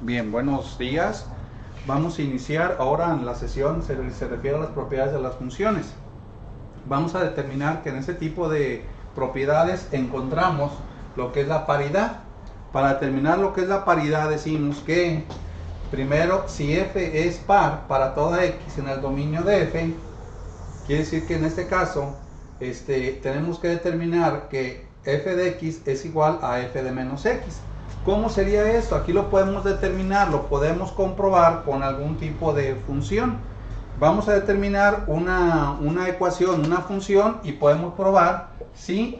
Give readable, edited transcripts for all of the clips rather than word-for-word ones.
Bien, buenos días. Vamos a iniciar ahora en la sesión, se refiere a las propiedades de las funciones. Vamos a determinar que en ese tipo de propiedades encontramos lo que es la paridad. Para determinar lo que es la paridad decimos que primero, si f es par para toda x en el dominio de f, quiere decir que en este caso tenemos que determinar que f de x es igual a f de menos x. ¿Cómo sería esto? Aquí lo podemos determinar, lo podemos comprobar con algún tipo de función. Vamos a determinar una ecuación, una función, y podemos probar si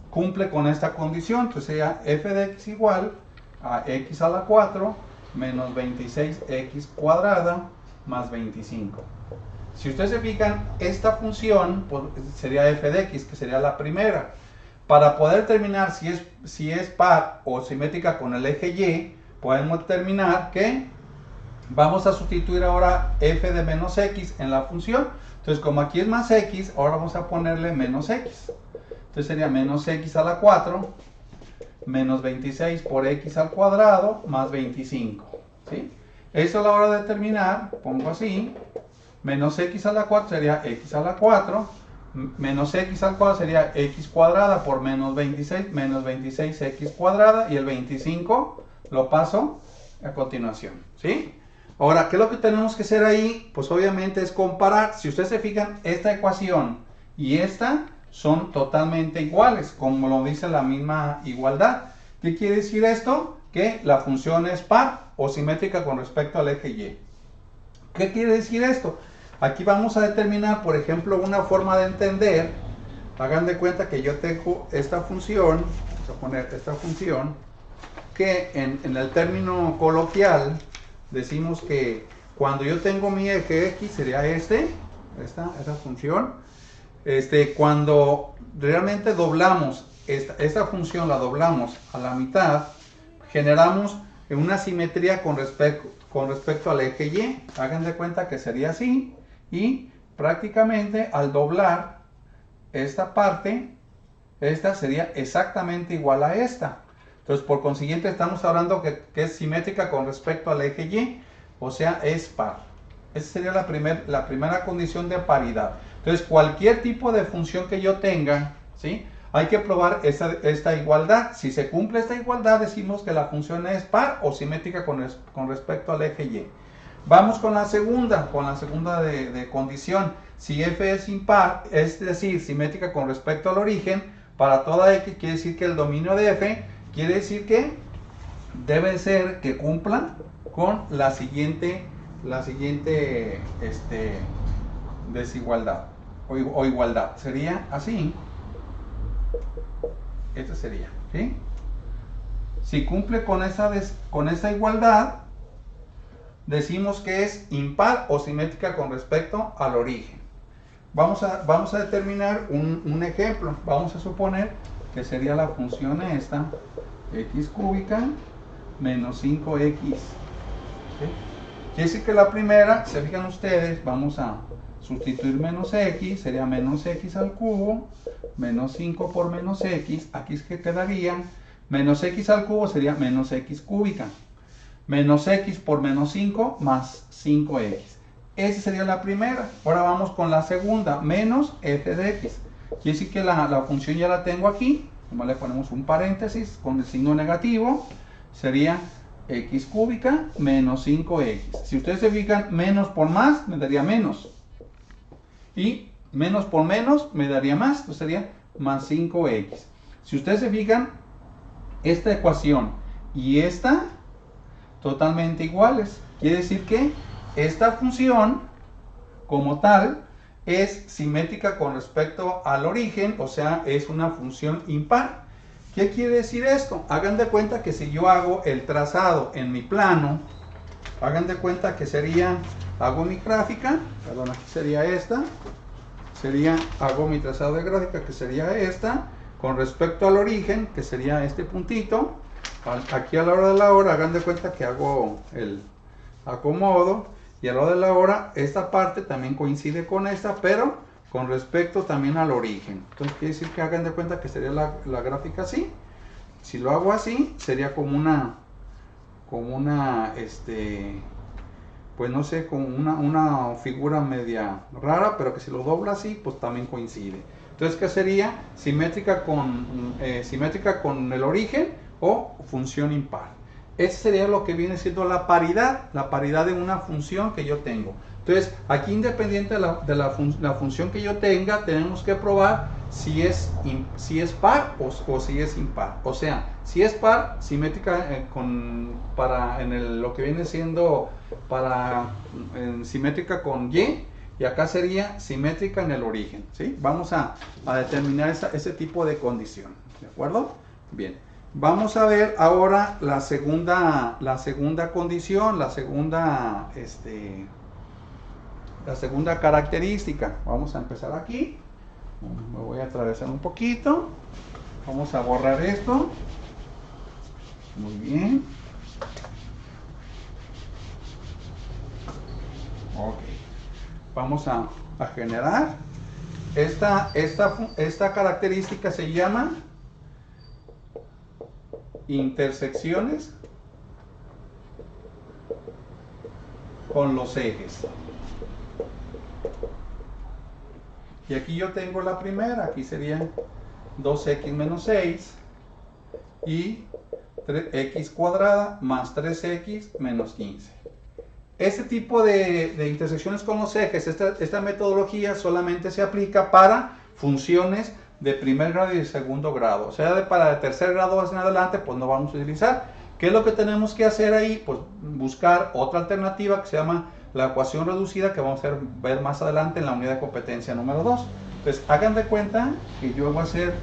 cumple con esta condición. Entonces sería f de x igual a x a la 4 menos 26x cuadrada más 25. Si ustedes se fijan, esta función pues, sería f de x, que sería la primera. Para poder determinar si es par o simétrica con el eje y, podemos determinar que vamos a sustituir ahora f de menos x en la función. Entonces, como aquí es más x, ahora vamos a ponerle menos x. Entonces sería menos x a la 4 menos 26 por x al cuadrado más 25. ¿Sí? Eso a la hora de determinar, pongo así, menos x a la 4 sería x a la 4, menos x al cuadrado sería x cuadrada por menos 26x cuadrada, y el 25 lo paso a continuación. ¿Sí? Ahora, ¿qué es lo que tenemos que hacer ahí? Pues obviamente es comparar. Si ustedes se fijan, esta ecuación y esta son totalmente iguales, como lo dice la misma igualdad. ¿Qué quiere decir esto? Que la función es par o simétrica con respecto al eje y. ¿Qué quiere decir esto? Aquí vamos a determinar, por ejemplo, una forma de entender. Hagan de cuenta que yo tengo esta función, vamos a poner esta función, que en el término coloquial decimos que cuando yo tengo mi eje x sería esta función. Cuando realmente doblamos esta función, la doblamos a la mitad, generamos una simetría con respecto al eje y. Hagan de cuenta que sería así, y prácticamente al doblar esta parte, esta sería exactamente igual a esta. Entonces, por consiguiente, estamos hablando que es simétrica con respecto al eje y, o sea, es par. Esa sería la primera condición de paridad. Entonces, cualquier tipo de función que yo tenga, ¿sí?, hay que probar esta igualdad. Si se cumple esta igualdad, decimos que la función es par o simétrica con respecto al eje y. Vamos con la segunda de condición. Si f es impar, es decir, simétrica con respecto al origen, para toda x quiere decir que el dominio de f quiere decir que debe ser que cumpla con la siguiente desigualdad o igualdad. Sería así. Esta sería, ¿sí? Si cumple con esa igualdad, decimos que es impar o simétrica con respecto al origen. Vamos a determinar un ejemplo. Vamos a suponer que sería la función esta, x cúbica menos 5x. ¿Sí? Quiere decir que la primera, se fijan ustedes, vamos a sustituir menos x, sería menos x al cubo, menos 5 por menos x, aquí es que quedaría, menos x al cubo sería menos x cúbica, menos x por menos 5 más 5x. Esa sería la primera. Ahora vamos con la segunda, menos f de x. Quiere decir que la función ya la tengo aquí, nomás le ponemos un paréntesis con el signo negativo, sería x cúbica menos 5x. Si ustedes se fijan, menos por más me daría menos, y menos por menos me daría más, entonces sería más 5x. Si ustedes se fijan, esta ecuación y esta totalmente iguales. Quiere decir que esta función como tal es simétrica con respecto al origen, o sea, es una función impar. ¿Qué quiere decir esto? Hagan de cuenta que si yo hago el trazado en mi plano, hagan de cuenta que sería, hago mi gráfica, perdón, aquí sería esta, hago mi trazado de gráfica, que sería esta, con respecto al origen, que sería este puntito. Aquí a la hora de la hora, hagan de cuenta que hago el acomodo, y a la hora de la hora, esta parte también coincide con esta, pero con respecto también al origen. Entonces quiere decir que hagan de cuenta que sería la gráfica así. Si lo hago así, sería como como una, pues no sé, como una figura media rara, pero que si lo dobla así, pues también coincide. Entonces, ¿qué sería? Simétrica con el origen o función impar. Ese sería lo que viene siendo la paridad de una función que yo tengo. Entonces, aquí independiente de la función que yo tenga, tenemos que probar si es par o si es impar. O sea, si es par, simétrica lo que viene siendo simétrica con y acá sería simétrica en el origen. ¿Sí? Vamos a determinar ese tipo de condición. ¿De acuerdo? Bien. Vamos a ver ahora la segunda condición, la segunda característica. Vamos a empezar aquí. Me voy a atravesar un poquito. Vamos a borrar esto. Muy bien. Ok. Vamos a generar. Esta característica se llama intersecciones con los ejes. Y aquí yo tengo la primera, aquí sería 2x menos 6 y x cuadrada más 3x menos 15. Este tipo de intersecciones con los ejes, esta metodología solamente se aplica para funciones de primer grado y de segundo grado. O sea, para de tercer grado hacia adelante, pues no vamos a utilizar. ¿Qué es lo que tenemos que hacer ahí? Pues buscar otra alternativa que se llama la ecuación reducida, que vamos a ver más adelante en la unidad de competencia número 2. Entonces, hagan de cuenta que yo voy a hacer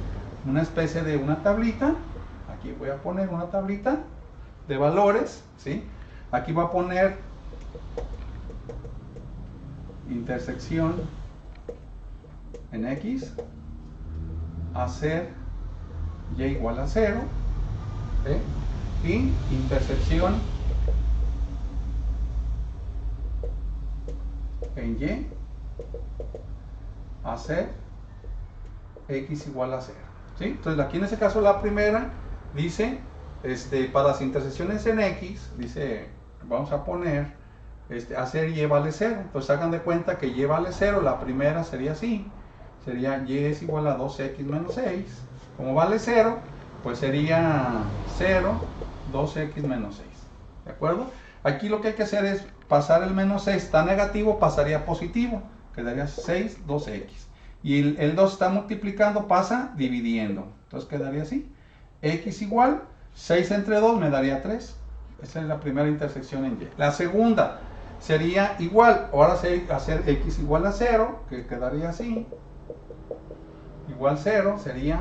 una especie de una tablita. Aquí voy a poner una tablita de valores, ¿sí? Aquí voy a poner intersección en X, hacer Y igual a 0, ¿sí? Y intersección en Y, hacer X igual a 0, ¿sí? Entonces aquí en este caso la primera dice, para las intersecciones en X, dice, vamos a poner, hacer Y vale 0. Entonces hagan de cuenta que Y vale 0, la primera sería así, sería Y es igual a 2x menos 6. Como vale 0, pues sería 0, 2x menos 6. ¿De acuerdo? Aquí lo que hay que hacer es pasar el menos 6, está negativo, pasaría a positivo, quedaría 6, 2x. Y el 2 está multiplicando, pasa dividiendo. Entonces quedaría así. X igual, 6 entre 2 me daría 3. Esa es la primera intersección en Y. La segunda sería igual, ahora hacer X igual a 0, que quedaría así. Igual 0 sería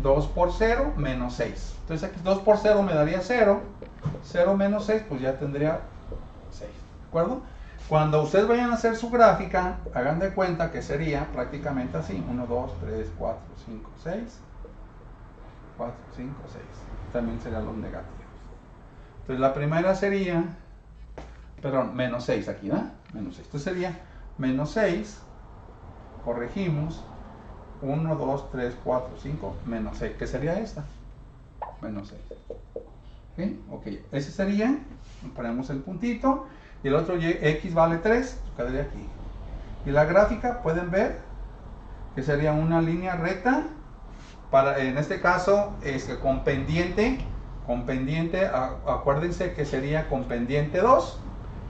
2 por 0 menos 6. Entonces aquí 2 por 0 me daría 0. 0 menos 6, pues ya tendría 6. ¿De acuerdo? Cuando ustedes vayan a hacer su gráfica, hagan de cuenta que sería prácticamente así. 1, 2, 3, 4, 5, 6. 4, 5, 6. También serían los negativos. Entonces la primera sería, perdón, menos 6 aquí, ¿no? Menos 6. Entonces sería menos 6, corregimos, 1, 2, 3, 4, 5, menos 6, que sería esta, menos 6. ¿Okay? Ok, ese sería, ponemos el puntito, y el otro X vale 3, quedaría aquí. Y la gráfica pueden ver que sería una línea recta, en este caso con pendiente, acuérdense que sería con pendiente 2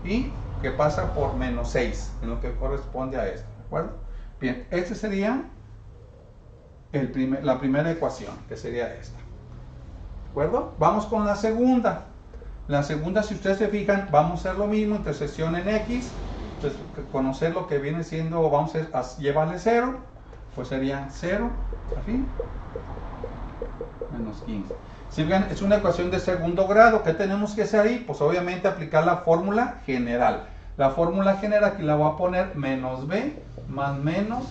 y que pasa por menos 6, en lo que corresponde a esto, ¿de acuerdo? Bien, este sería la primera ecuación, que sería esta. ¿De acuerdo? Vamos con la segunda. La segunda, si ustedes se fijan, vamos a hacer lo mismo, intersección en X. Entonces, conocer lo que viene siendo, vamos a llevarle 0, pues sería 0, así, menos 15. Si ven, es una ecuación de segundo grado. ¿Qué tenemos que hacer ahí? Pues obviamente aplicar la fórmula general. La fórmula general aquí la voy a poner menos b más menos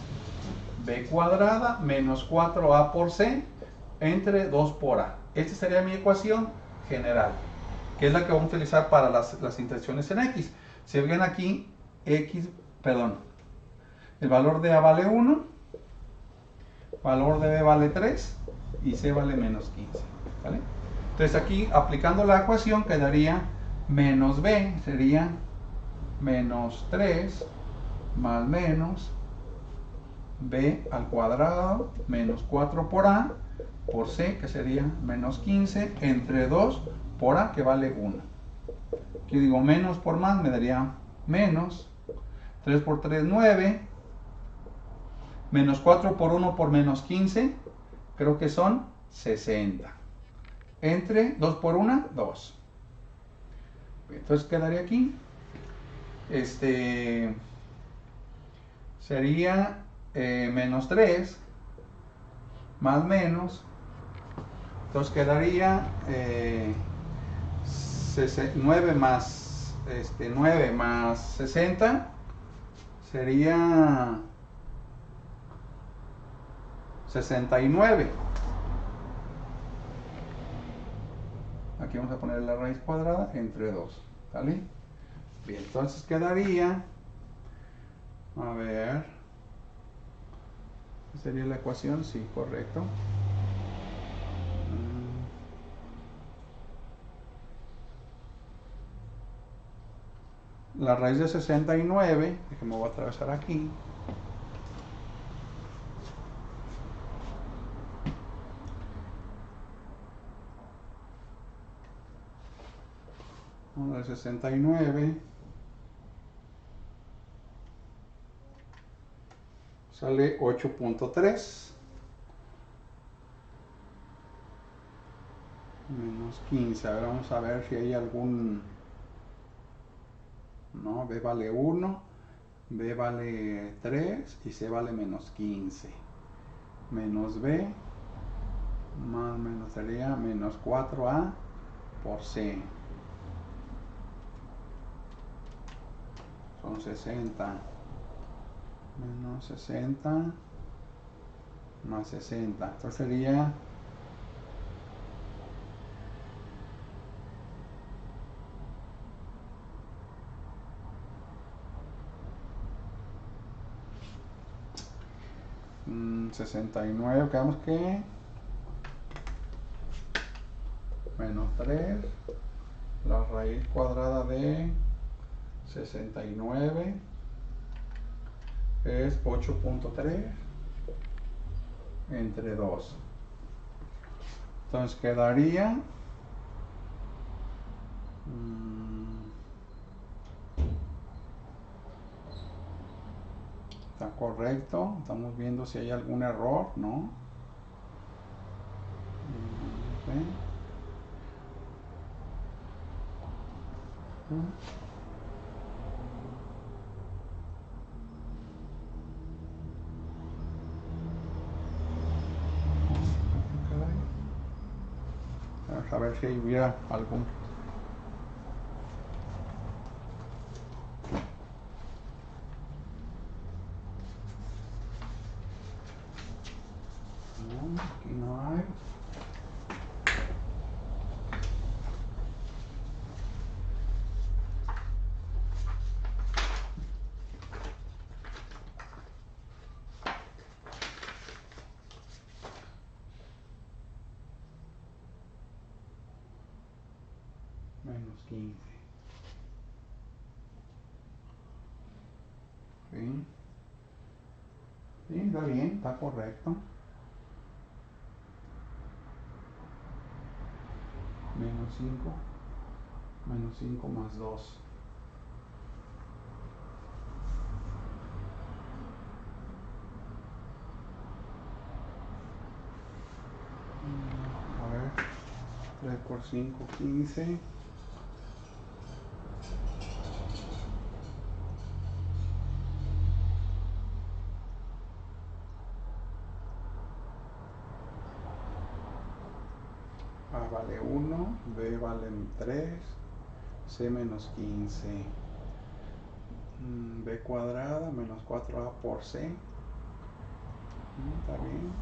b cuadrada menos 4a por c entre 2 por a. Esta sería mi ecuación general, que es la que vamos a utilizar para las intersecciones en X. Si ven aquí, el valor de a vale 1, valor de b vale 3 y c vale menos 15. ¿Vale? Entonces aquí, aplicando la ecuación, quedaría menos b, sería menos 3 más menos b al cuadrado menos 4 por a por c, que sería menos 15 entre 2 por a, que vale 1. Aquí digo menos por más, me daría menos 3 por 3, 9, menos 4 por 1 por menos 15, creo que son 60. Entre 2 por 1, 2. Entonces quedaría aquí. Sería menos 3 más menos. Entonces quedaría 9 más 9 más 60 sería 69. Aquí vamos a poner la raíz cuadrada entre 2. ¿Vale? Bien, entonces quedaría, a ver, ¿sería la ecuación? Sí, correcto. La raíz de 69, déjame voy a atravesar aquí. Una de 69 sale 8.3 menos 15. Ahora vamos a ver si hay algún... No, b vale 1, b vale 3 y c vale menos 15. Menos b más menos sería menos 4a por c. Son 60 menos 60 más 60. Esto sería 69, quedamos que menos 3, la raíz cuadrada de 69 es 8.3 entre 2. Entonces quedaría está correcto. Estamos viendo si hay algún error, ¿no? Okay. Vamos a ver si hubiera algún... No, aquí no hay. Menos 15. ¿Sí? Sí, está bien, está correcto. Menos 5. Menos 5 más 2. A ver. 3 por 5, 15. A vale 1, B vale 3, C menos 15. B cuadrada menos 4A por C. Está bien.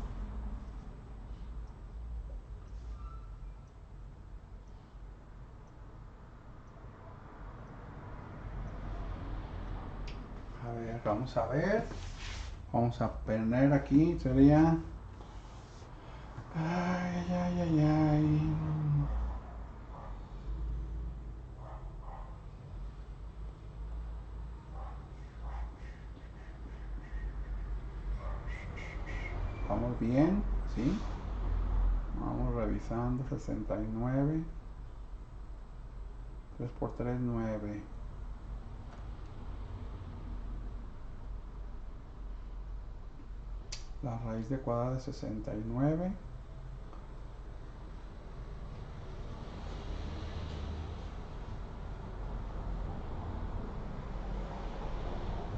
A ver, vamos a ver. Vamos a poner aquí, sería... Ay, ay, ay, ay. Vamos bien, ¿sí? Vamos revisando. 69. 3 por 3, 9. La raíz de cuadrada de 69.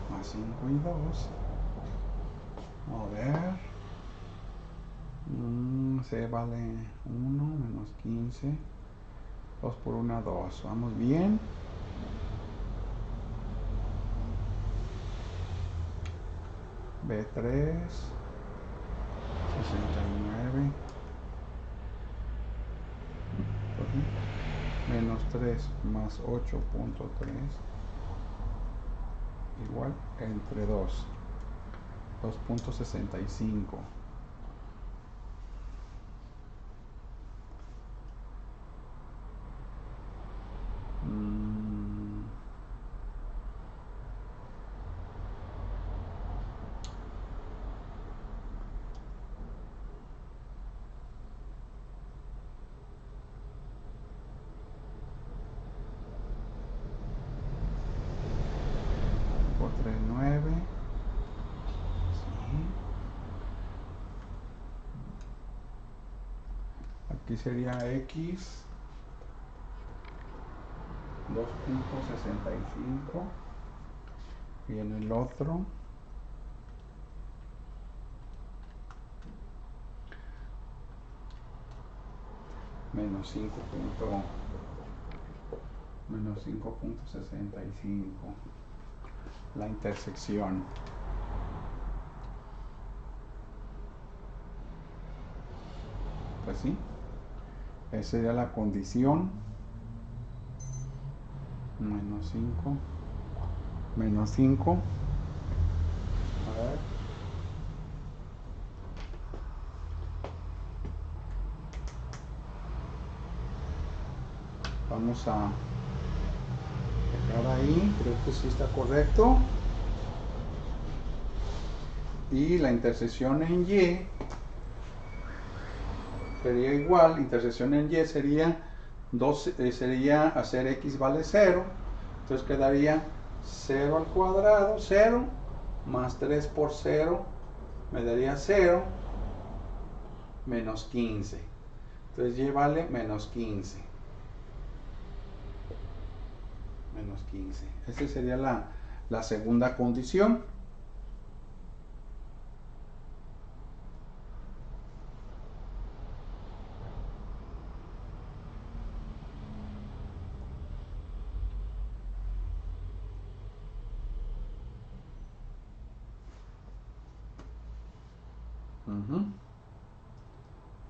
Más 5 y 2. A ver. C vale 1 menos 15. 2 por 1, 2. Vamos bien. B3. 69. Menos 3 más 8.3 igual entre 2. 2.65. Por 3, 9. Sí. Aquí sería X 2.65 y en el otro menos 5.65, la intersección. Pues sí, esa sería la condición. Menos 5. Menos 5. A ver. Vamos a dejar ahí, creo que sí está correcto. Y la intersección en Y sería igual, intersección en Y sería 2, sería hacer X vale 0. Entonces quedaría 0 al cuadrado, 0, más 3 por 0, me daría 0, menos 15. Entonces Y vale menos 15. Menos 15. Esa sería la segunda condición.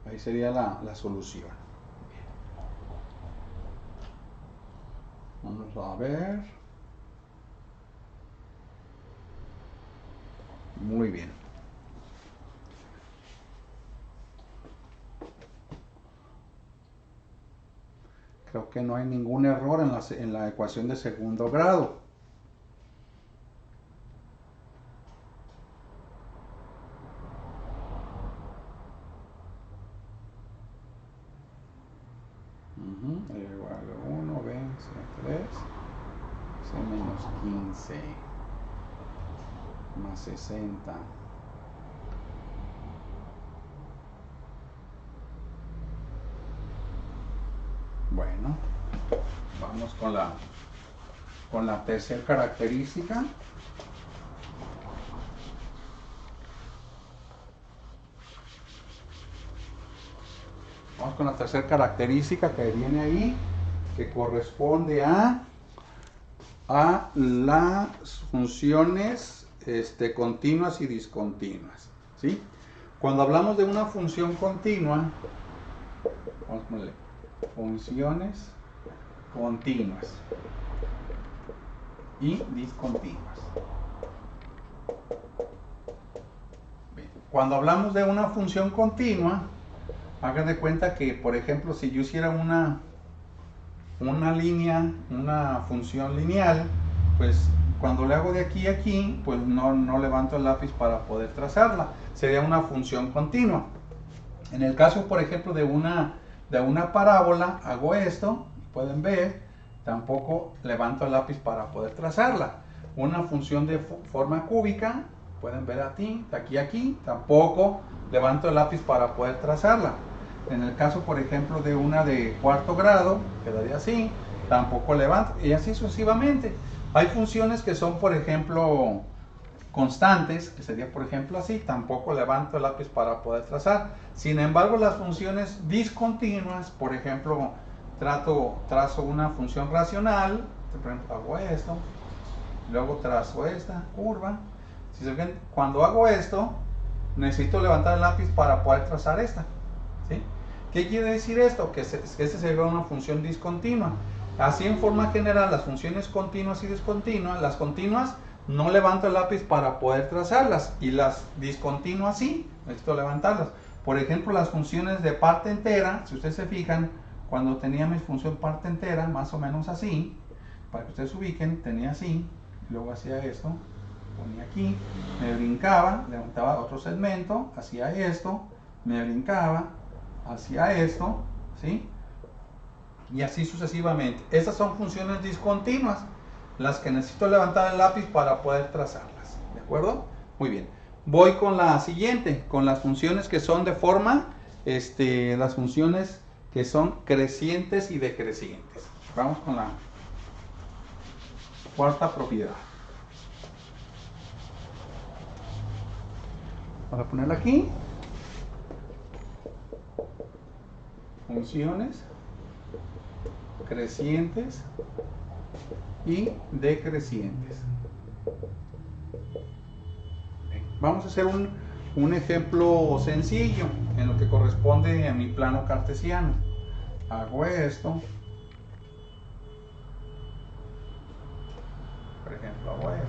Ahí sería la solución. Vamos a ver. Muy bien. Creo que no hay ningún error en la ecuación de segundo grado. Igual a 1, B, C3, C menos 15, más 60. Bueno, vamos con la tercera característica. Vamos con la tercera característica que viene ahí, que corresponde a las funciones continuas y discontinuas, ¿sí? Cuando hablamos de una función continua, vamos a ponerle funciones continuas y discontinuas. Bien. Cuando hablamos de una función continua, hagan de cuenta que, por ejemplo, si yo hiciera una línea, una función lineal, pues cuando le hago de aquí a aquí, pues no levanto el lápiz para poder trazarla. Sería una función continua. En el caso, por ejemplo, de una parábola, hago esto, pueden ver, tampoco levanto el lápiz para poder trazarla. Una función de forma cúbica, pueden ver de aquí a aquí, tampoco levanto el lápiz para poder trazarla. En el caso, por ejemplo, de una de cuarto grado, quedaría así, tampoco levanto, y así sucesivamente. Hay funciones que son, por ejemplo, constantes, que sería, por ejemplo, así, tampoco levanto el lápiz para poder trazar. Sin embargo, las funciones discontinuas, por ejemplo, trazo una función racional, por ejemplo, hago esto, luego trazo esta curva. Si se ven, cuando hago esto, necesito levantar el lápiz para poder trazar esta. ¿Sí? ¿Qué quiere decir esto? Que esta sería una función discontinua. Así, en forma general, las funciones continuas y discontinuas, las continuas no levanto el lápiz para poder trazarlas, y las discontinuas sí, necesito levantarlas. Por ejemplo, las funciones de parte entera, si ustedes se fijan, cuando tenía mi función parte entera, más o menos así, para que ustedes ubiquen, tenía así, luego hacía esto, ponía aquí, me brincaba, levantaba otro segmento, hacía esto, me brincaba, hacía esto, ¿sí? Y así sucesivamente. Estas son funciones discontinuas, las que necesito levantar el lápiz para poder trazarlas. ¿De acuerdo? Muy bien. Voy con la siguiente, con las funciones que son de forma, las funciones que son crecientes y decrecientes. Vamos con la cuarta propiedad. Vamos a ponerla aquí. Funciones crecientes y decrecientes. Vamos a hacer un ejemplo sencillo en lo que corresponde a mi plano cartesiano. Hago esto. Por ejemplo, hago esto.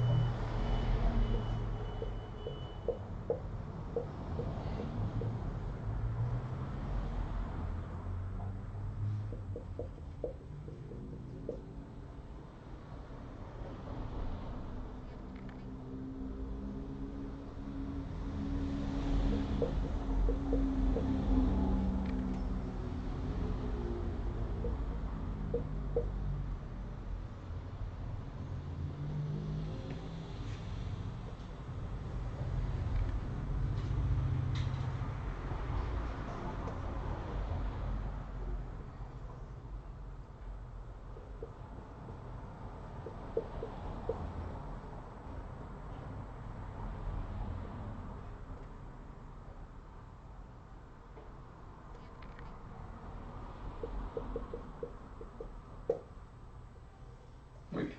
Muy bien.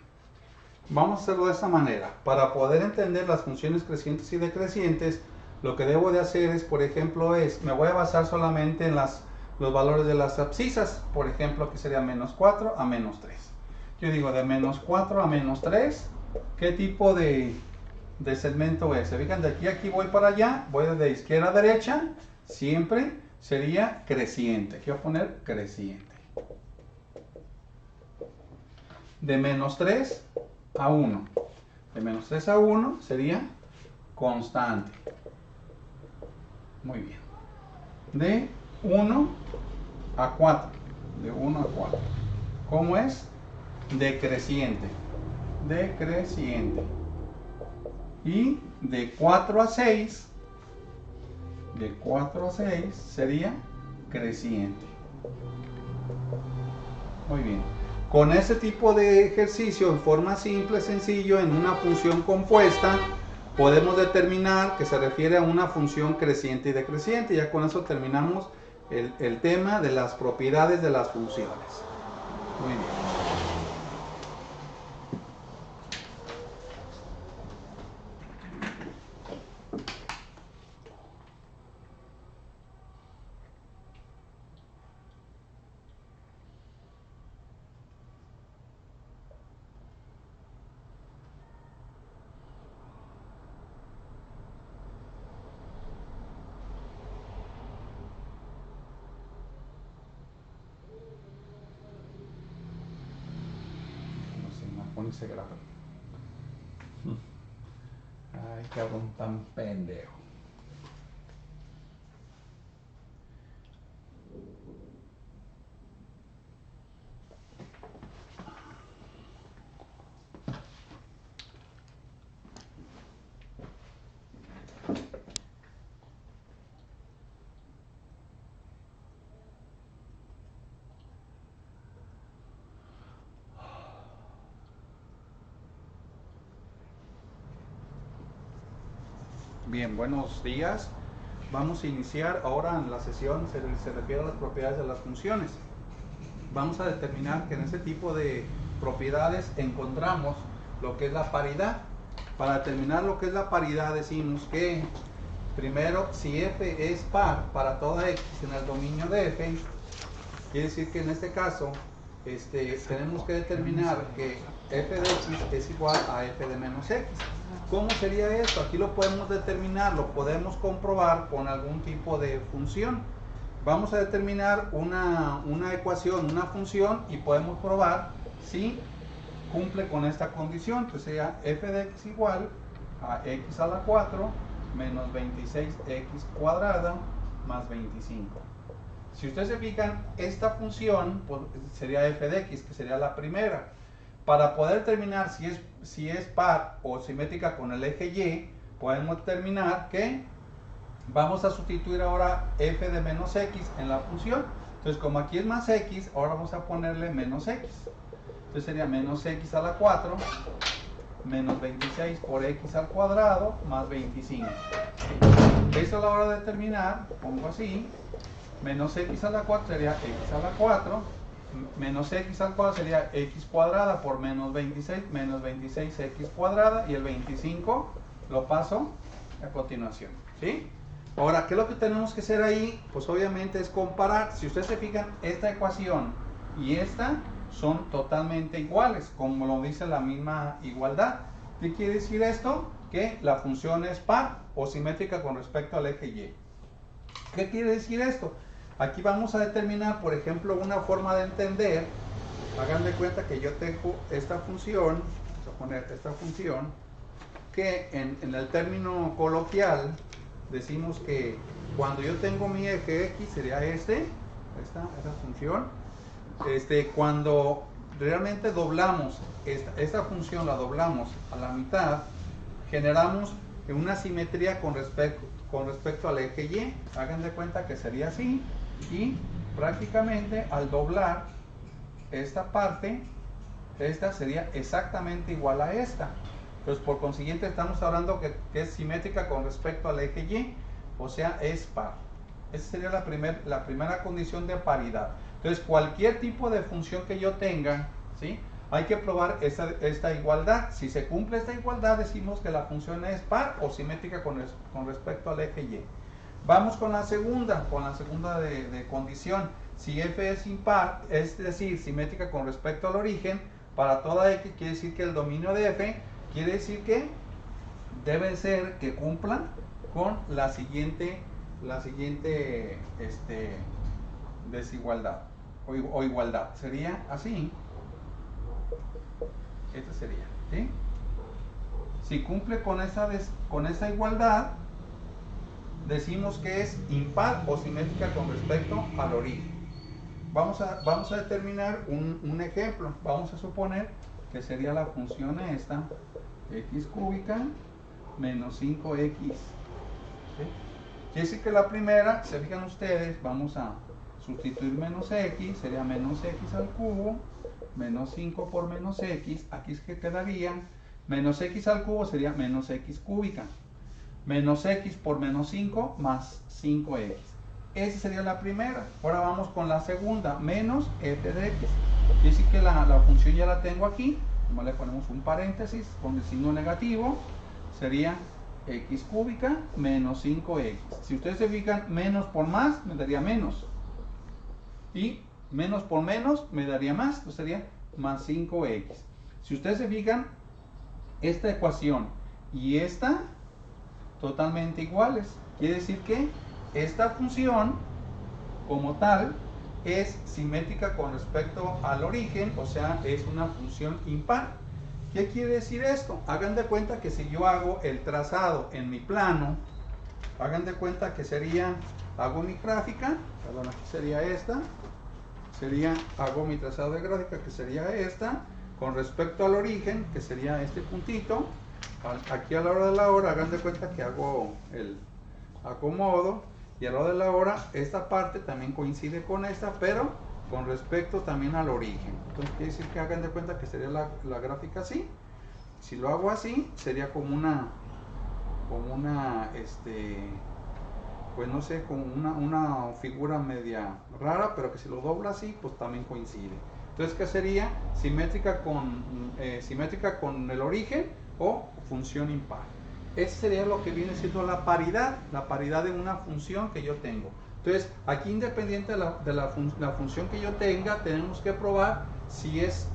Vamos a hacerlo de esta manera. Para poder entender las funciones crecientes y decrecientes, lo que debo de hacer es, por ejemplo, me voy a basar solamente en los valores de las abscisas. Por ejemplo, aquí sería menos 4 a menos 3. Yo digo de menos 4 a menos 3, ¿qué tipo de segmento es? Se fijan, de aquí a aquí voy para allá, voy de izquierda a derecha, siempre sería creciente. Aquí voy a poner creciente. De menos 3 a 1. De menos 3 a 1 sería constante. Muy bien. De 1 a 4. De 1 a 4. ¿Cómo es? Decreciente. Decreciente. Y de 4 a 6. De 4 a 6 sería creciente. Muy bien. Con ese tipo de ejercicio en forma simple, sencillo, en una función compuesta, podemos determinar que se refiere a una función creciente y decreciente. Ya con eso terminamos el tema de las propiedades de las funciones. Muy bien. No sé, no pone ese gráfico. Ay, cabrón, tan pendejo. Bien, buenos días. Vamos a iniciar ahora en la sesión, se refiere a las propiedades de las funciones. Vamos a determinar que en ese tipo de propiedades encontramos lo que es la paridad. Para determinar lo que es la paridad decimos que primero, si f es par para toda x en el dominio de f, quiere decir que en este caso tenemos que determinar que f de x es igual a f de menos x. ¿Cómo sería esto? Aquí lo podemos determinar, lo podemos comprobar con algún tipo de función. Vamos a determinar una ecuación, una función, y podemos probar si cumple con esta condición. Entonces sería f de x igual a x a la 4 menos 26x cuadrada más 25. Si ustedes se fijan, esta función pues, sería f de x, que sería la primera. Para poder determinar si es par o simétrica con el eje y, podemos determinar que vamos a sustituir ahora f de menos x en la función. Entonces, como aquí es más x, ahora vamos a ponerle menos x. Entonces sería menos x a la 4 menos 26 por x al cuadrado más 25. Eso a la hora de determinar, pongo así, menos x a la 4 sería x a la 4, menos x al cuadrado sería x cuadrada por menos 26x cuadrada, y el 25 lo paso a continuación, ¿sí? Ahora, ¿qué es lo que tenemos que hacer ahí? Pues obviamente es comparar. Si ustedes se fijan, esta ecuación y esta son totalmente iguales, como lo dice la misma igualdad. ¿Qué quiere decir esto? Que la función es par o simétrica con respecto al eje y. ¿Qué quiere decir esto? Aquí vamos a determinar, por ejemplo, una forma de entender. Hagan de cuenta que yo tengo esta función, vamos a poner esta función, que en el término coloquial decimos que cuando yo tengo mi eje x sería esta función. Cuando realmente doblamos esta función, la doblamos a la mitad, generamos una simetría con respecto al eje y. Hagan de cuenta que sería así, y prácticamente al doblar esta parte, esta sería exactamente igual a esta. Entonces, por consiguiente, estamos hablando que es simétrica con respecto al eje y, o sea, es par. Esa sería la primera condición de paridad. Entonces, cualquier tipo de función que yo tenga, ¿sí?, hay que probar esta igualdad. Si se cumple esta igualdad, decimos que la función es par o simétrica con respecto al eje y. Vamos con la segunda de condición. Si f es impar, es decir, simétrica con respecto al origen, para toda x quiere decir que el dominio de f quiere decir que debe ser que cumpla con la siguiente desigualdad o igualdad. Sería así. Este sería, ¿sí? Si cumple con esa igualdad, decimos que es impar o simétrica con respecto al origen. Vamos a determinar un ejemplo. Vamos a suponer que sería la función esta, x cúbica menos 5x. ¿Sí? Quiere decir que la primera, se fijan ustedes, vamos a sustituir menos x, sería menos x al cubo, menos 5 por menos x, aquí es que quedaría, menos x al cubo sería menos x cúbica, menos x por menos 5 más 5x. Esa sería la primera. Ahora vamos con la segunda, menos f de x. Quiere decir que la función ya la tengo aquí, nomás le ponemos un paréntesis con el signo negativo, sería x cúbica menos 5x. Si ustedes se fijan, menos por más me daría menos, y menos por menos me daría más, entonces sería más 5x. Si ustedes se fijan, esta ecuación y esta totalmente iguales. Quiere decir que esta función como tal es simétrica con respecto al origen, o sea, es una función impar. ¿Qué quiere decir esto? Hagan de cuenta que si yo hago el trazado en mi plano, hagan de cuenta que sería, hago mi gráfica, perdón, aquí sería esta, hago mi trazado de gráfica, que sería esta, con respecto al origen, que sería este puntito. Aquí a la hora de la hora, hagan de cuenta que hago el acomodo, y a la hora de la hora, esta parte también coincide con esta, pero con respecto también al origen. Entonces quiere decir que hagan de cuenta que sería la gráfica así. Si lo hago así, sería como una pues no sé, como una figura media rara, pero que si lo dobla así, pues también coincide. Entonces, ¿qué sería? Simétrica con el origen o función impar. Ese sería lo que viene siendo la paridad de una función que yo tengo. Entonces, aquí independiente de la función que yo tenga, tenemos que probar si es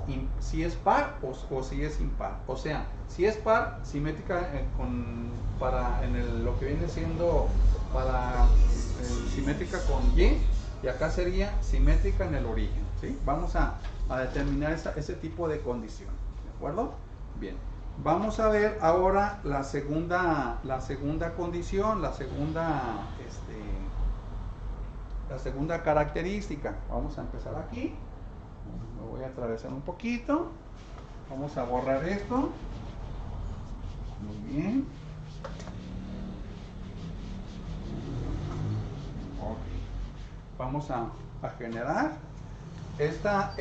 par o si es impar. O sea, si es par, simétrica lo que viene siendo simétrica con y acá sería simétrica en el origen, ¿sí? Vamos a determinar ese tipo de condición, ¿de acuerdo? Bien, vamos a ver ahora la segunda condición, la segunda característica. Vamos a empezar aquí, me voy a atravesar un poquito, vamos a borrar esto, muy bien. Vamos a generar esta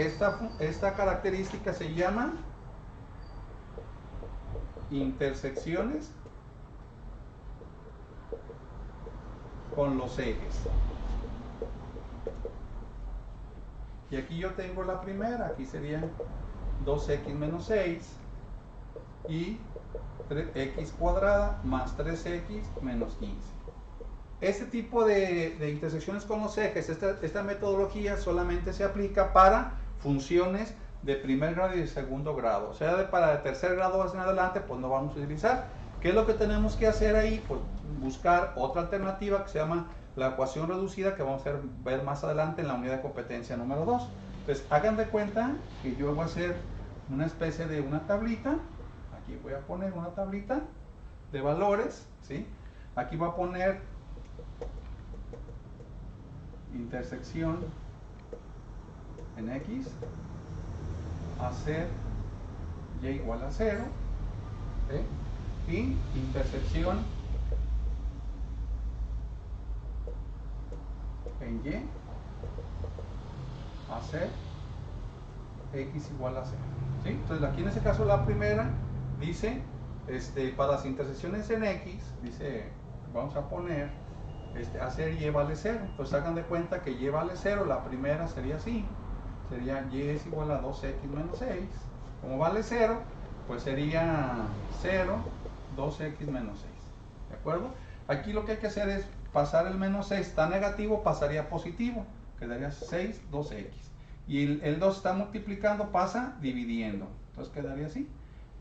característica, se llama intersecciones con los ejes. Y aquí yo tengo la primera, aquí serían 2x menos 6 y x cuadrada más 3x menos 15. Este tipo de intersecciones con los ejes, esta metodología solamente se aplica para funciones de primer grado y de segundo grado. O sea, para de tercer grado en adelante, pues no vamos a utilizar. ¿Qué es lo que tenemos que hacer ahí? Pues buscar otra alternativa que se llama la ecuación reducida, que vamos a ver más adelante en la unidad de competencia número 2. Entonces, hagan de cuenta que yo voy a hacer una especie de una tablita. Aquí voy a poner una tablita de valores, ¿sí? Aquí voy a poner intersección en x, hacer y igual a 0, ¿sí? Y intersección en y, hacer x igual a 0, ¿sí? Entonces aquí en este caso la primera dice, para las intersecciones en x, dice, vamos a poner hacer y vale 0. Entonces hagan de cuenta que y vale 0, la primera sería así, sería y es igual a 2x menos 6. Como vale 0, pues sería 0, 2x menos 6. ¿De acuerdo? Aquí lo que hay que hacer es pasar el menos 6, está negativo, pasaría a positivo, quedaría 6, 2x. Y el 2 está multiplicando, pasa dividiendo. Entonces quedaría así,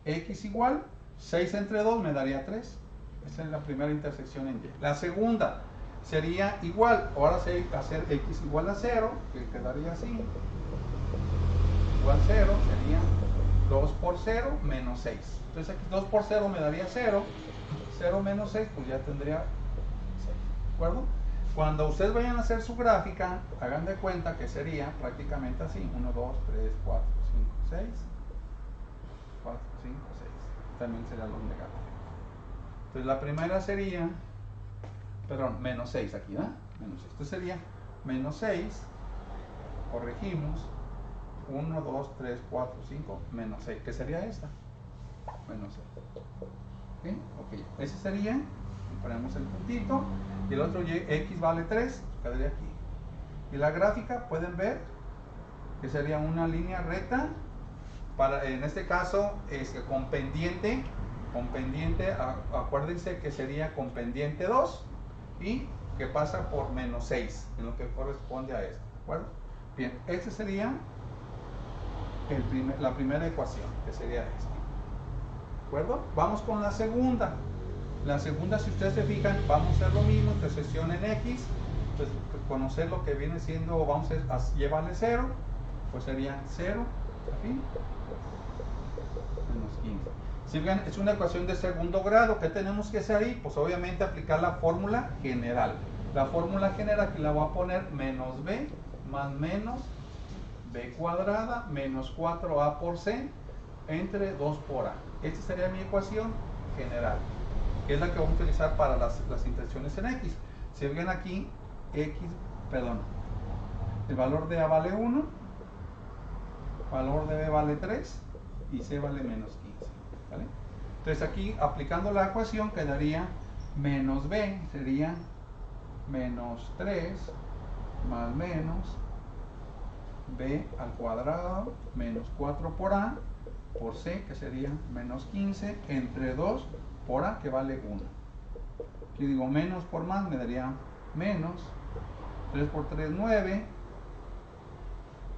x igual, 6 entre 2 me daría 3. Esa es la primera intersección en y. La segunda sería igual, ahora hacer x igual a 0, que quedaría así, igual 0, sería 2 por 0 menos 6. Entonces aquí 2 por 0 me daría 0, 0 menos 6, pues ya tendría 6, ¿de acuerdo? Cuando ustedes vayan a hacer su gráfica, hagan de cuenta que sería prácticamente así, 1, 2, 3, 4, 5, 6, 4, 5, 6, también serían los negativos. Entonces la primera sería, perdón, menos 6 aquí, ¿verdad? Menos 6. Entonces sería menos 6, corregimos, 1, 2, 3, 4, 5, menos 6, ¿qué sería esta? Menos 6. ¿Ok? Ese sería, ponemos el puntito, y el otro x vale 3, quedaría aquí. Y la gráfica pueden ver que sería una línea recta, en este caso con pendiente, acuérdense que sería con pendiente 2 y que pasa por menos 6 en lo que corresponde a esto, ¿de acuerdo? Bien, esta sería la primera ecuación, que sería esta, ¿de acuerdo? Vamos con la segunda. La segunda, si ustedes se fijan, vamos a hacer lo mismo, intersección en x, pues conocer lo que viene siendo, vamos a llevarle 0, pues sería 0, Aquí, menos 15. Si bien es una ecuación de segundo grado, ¿qué tenemos que hacer ahí? Pues obviamente aplicar la fórmula general. La fórmula general que la voy a poner menos b más menos b cuadrada menos 4a por c entre 2 por a. Esta sería mi ecuación general, que es la que vamos a utilizar para las intersecciones en x. Si ven aquí, el valor de a vale 1, valor de b vale 3 y c vale menos 15. ¿Vale? Entonces aquí, aplicando la ecuación, quedaría menos b, sería menos 3 más menos b al cuadrado menos 4 por a por c, que sería menos 15 entre 2 por a, que vale 1. Aquí digo menos por más, me daría menos 3 por 3, 9,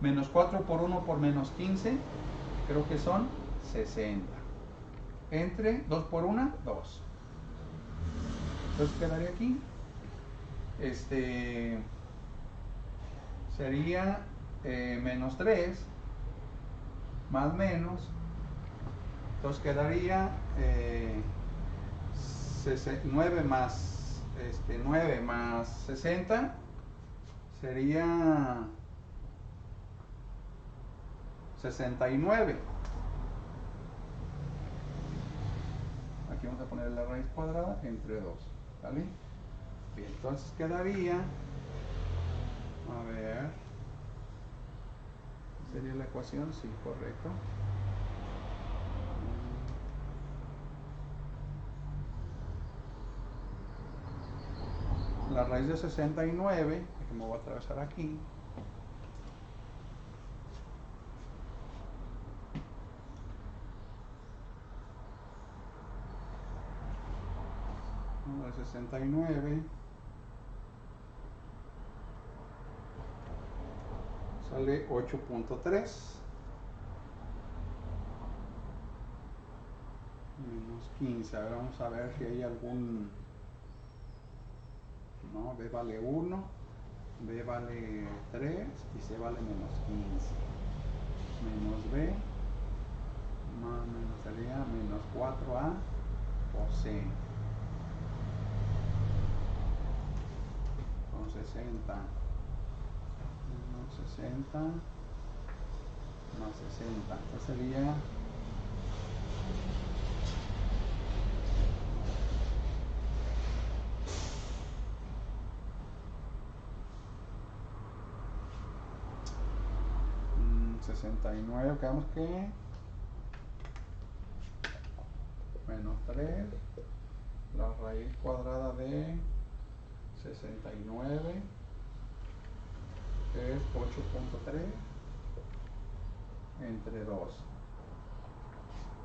menos 4 por 1 por menos 15, creo que son 60. Entre 2 por 1, 2. Entonces quedaría aquí. Sería menos 3 más menos. Entonces quedaría 9 más 9 más 60 sería 69. Aquí vamos a poner la raíz cuadrada entre 2. ¿Vale? Bien, entonces quedaría, a ver, ¿sería la ecuación? Sí, correcto. La raíz de 69, que me voy a atravesar aquí, de 69 sale 8.3 menos 15. Ahora vamos a ver si hay algún, no, b vale 1, b vale 3 y c vale menos 15. Menos b más menos sería menos 4a por c con 60 menos 60 más 60. Esto sería 69, quedamos que menos 3, la raíz cuadrada de 69 es 8.3 entre 2.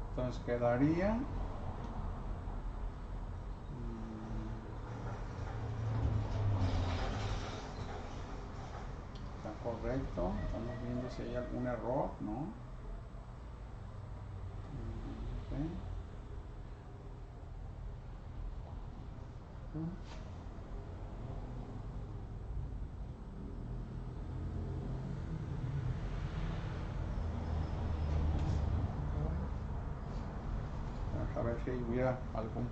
Entonces quedaría está correcto. Estamos viendo si hay algún error, ¿no? Okay. A ver si hubiera algún.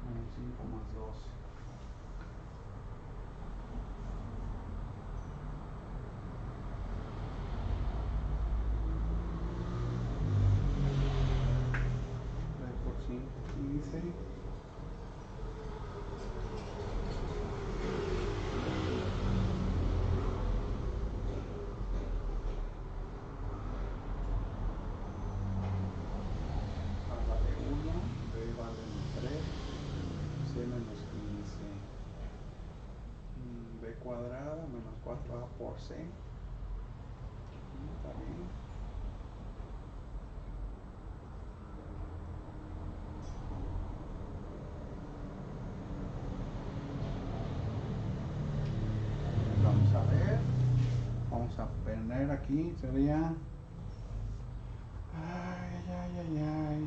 Menos 5 más 12. Por 5, 15. 4A por C. Está bien. Vamos a ver. Vamos a poner aquí, sería... Ay, ay, ay, ay.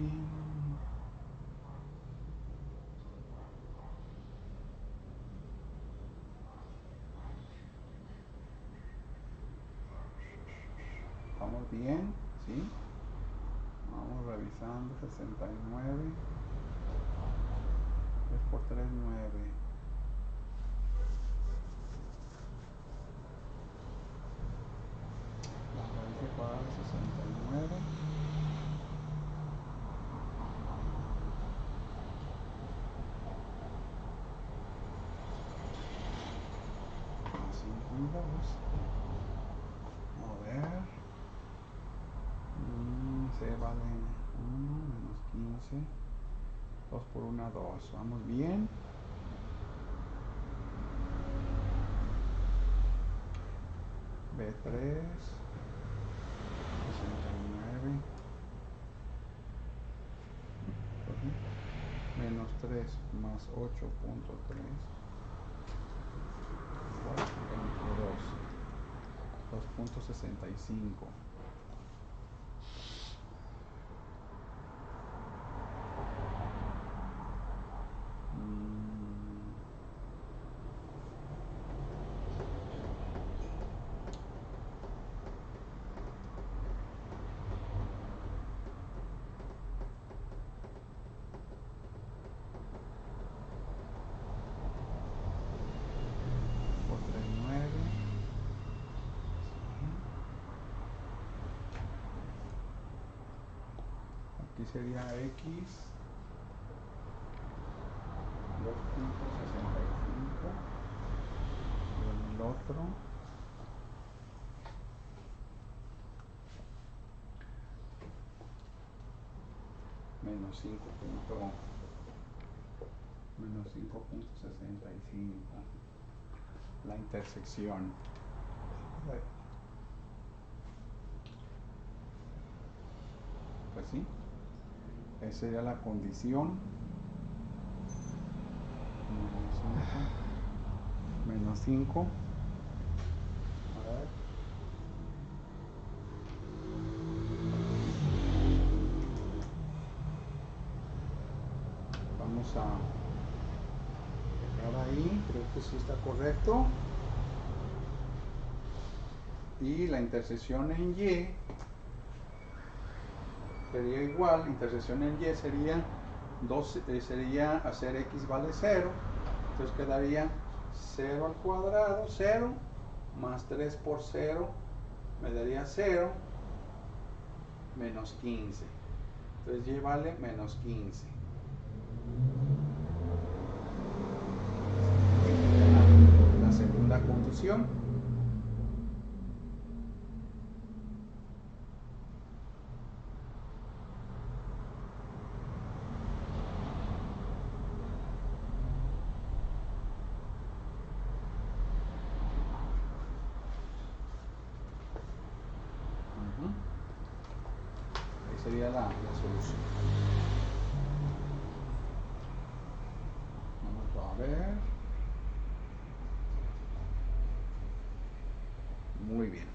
Vamos bien, ¿sí? Vamos revisando. 69. 3 por 3, 9. La raíz cuadrada de 69. Más 52. A ver. C vale 1 menos 15. 2 por 1, 2. Vamos bien. B3. 69. Menos 3 más 8.3 igual a 22. 2.65. Aquí sería X 2.65 y en el otro menos 5.65, la intersección. Pues sí, esa sería la condición. Menos 5. A ver. Vamos a dejar ahí, creo que sí está correcto. Y la intersección en Y sería igual, intersección en Y sería 2, sería hacer X vale 0, entonces quedaría 0 al cuadrado, 0, más 3 por 0, me daría 0, menos 15, entonces Y vale menos 15. La segunda condición. Ahí sería la solución. Vamos a ver. Muy bien.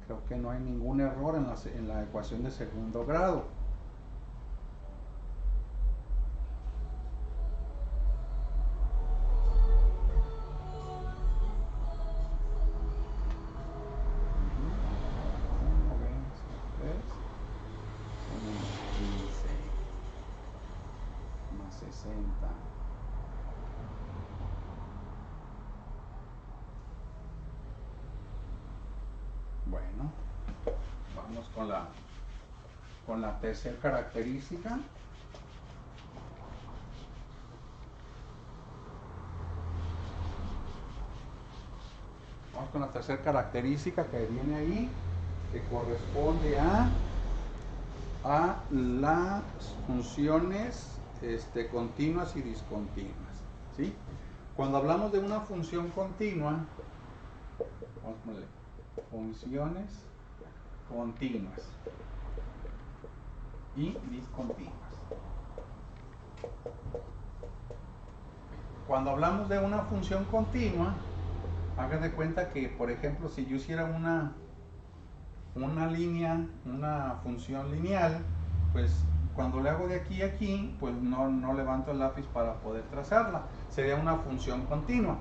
Creo que no hay ningún error en la ecuación de segundo grado. Más 60. Bueno, vamos con la tercera característica. Vamos con la tercera característica que viene ahí, que corresponde a las funciones continuas y discontinuas, ¿sí? Cuando hablamos de una función continua, vamos a ponerle funciones continuas y discontinuas. Cuando hablamos de una función continua, hagan de cuenta que, por ejemplo, si yo hiciera una línea, una función lineal, pues cuando le hago de aquí a aquí, pues no levanto el lápiz para poder trazarla. Sería una función continua.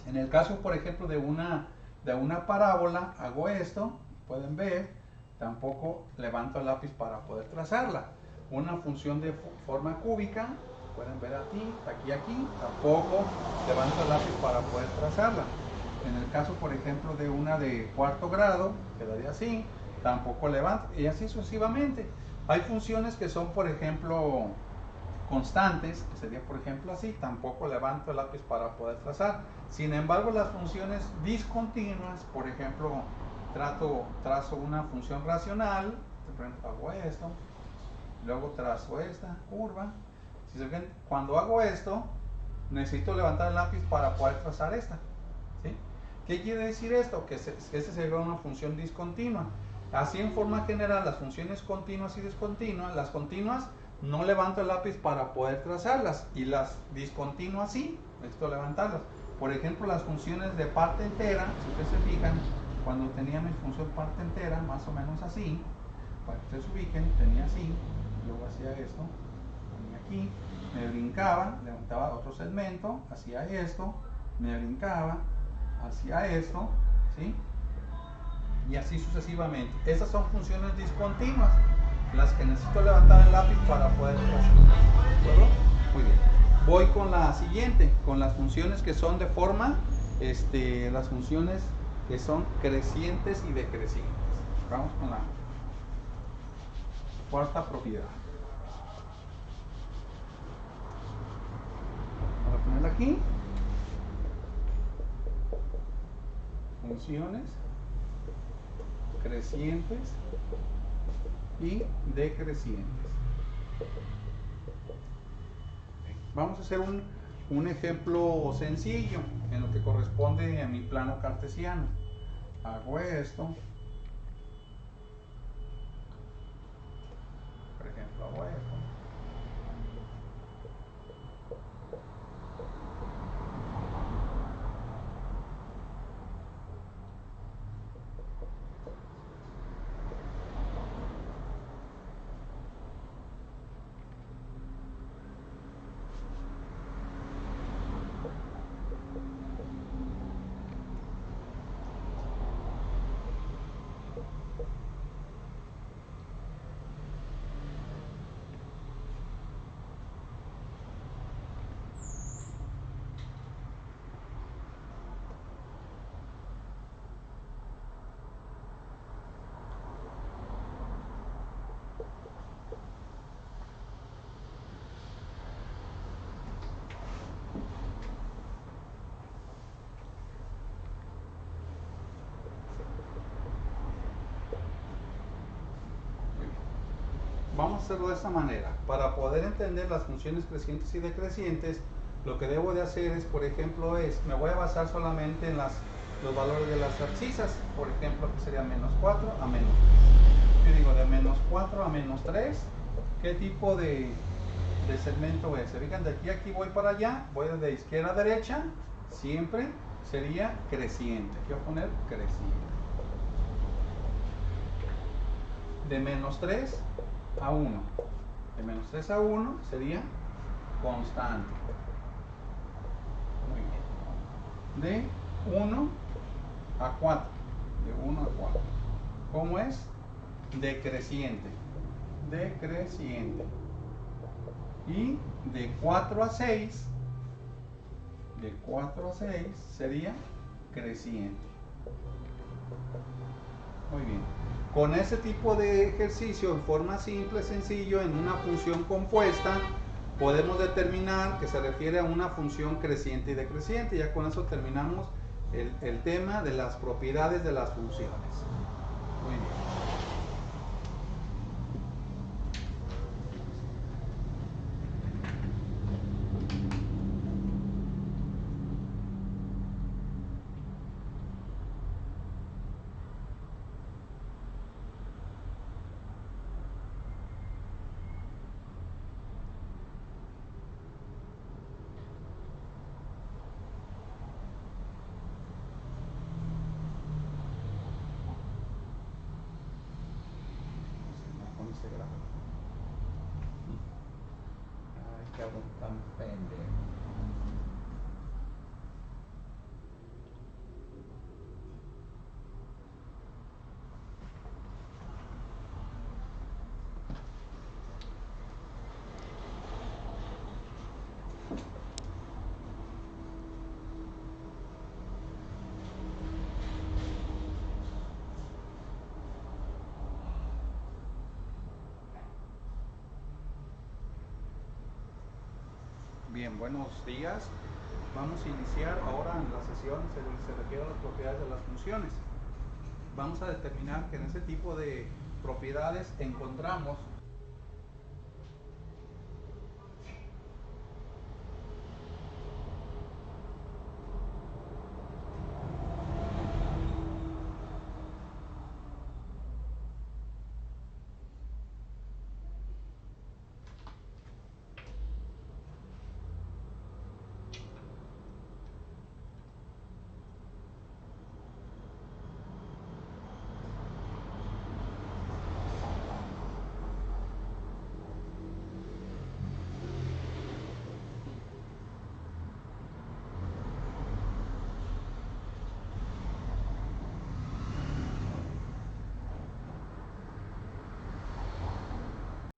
En el caso, por ejemplo, de una parábola, hago esto, pueden ver, tampoco levanto el lápiz para poder trazarla. Una función de forma cúbica, pueden ver aquí, tampoco levanto el lápiz para poder trazarla. En el caso, por ejemplo, de una de cuarto grado, quedaría así, tampoco levanto, y así sucesivamente. Hay funciones que son, por ejemplo, constantes, que sería, por ejemplo, así, tampoco levanto el lápiz para poder trazar. Sin embargo, las funciones discontinuas, por ejemplo, trazo una función racional, por ejemplo, hago esto, luego trazo esta curva. Si se ven, cuando hago esto, necesito levantar el lápiz para poder trazar esta, ¿sí? ¿Qué quiere decir esto? Que esta sería una función discontinua. Así, en forma general, las funciones continuas y discontinuas, las continuas no levanto el lápiz para poder trazarlas, y las discontinuas sí, necesito levantarlas. Por ejemplo, las funciones de parte entera, si ustedes se fijan, cuando tenía mi función parte entera, más o menos así, para que ustedes se ubiquen, tenía así, luego hacía esto, ponía aquí, me brincaba, levantaba otro segmento, hacía esto, me brincaba, hacía esto, ¿sí? Y así sucesivamente. Esas son funciones discontinuas, las que necesito levantar el lápiz para poder trazar. ¿De acuerdo? Muy bien. Voy con la siguiente, con las funciones que son de forma, las funciones que son crecientes y decrecientes. Vamos con la cuarta propiedad. Voy a ponerla aquí. Funciones crecientes y decrecientes. Vamos a hacer un ejemplo sencillo en lo que corresponde a mi plano cartesiano. Hago esto, por ejemplo, hago esto. Vamos a hacerlo de esta manera. Para poder entender las funciones crecientes y decrecientes, lo que debo de hacer es, por ejemplo, me voy a basar solamente en los valores de las abscisas. Por ejemplo, aquí sería menos 4 a menos 3. Yo digo de menos 4 a menos 3, ¿qué tipo de segmento es? Se fijan, de aquí a aquí voy para allá, voy de izquierda a derecha, siempre sería creciente. Aquí voy a poner creciente. De menos 3 a 1. De menos 3 a 1 sería constante. Muy bien. De 1 a 4. De 1 a 4. ¿Cómo es? Decreciente. Decreciente. Y de 4 a 6. De 4 a 6 sería creciente. Muy bien. Con ese tipo de ejercicio, en forma simple, sencillo, en una función compuesta, podemos determinar que se refiere a una función creciente y decreciente. Ya con eso terminamos el tema de las propiedades de las funciones. Muy bien. bien, buenos días. Vamos a iniciar ahora en la sesión, se refiere a las propiedades de las funciones. Vamos a determinar que en ese tipo de propiedades encontramos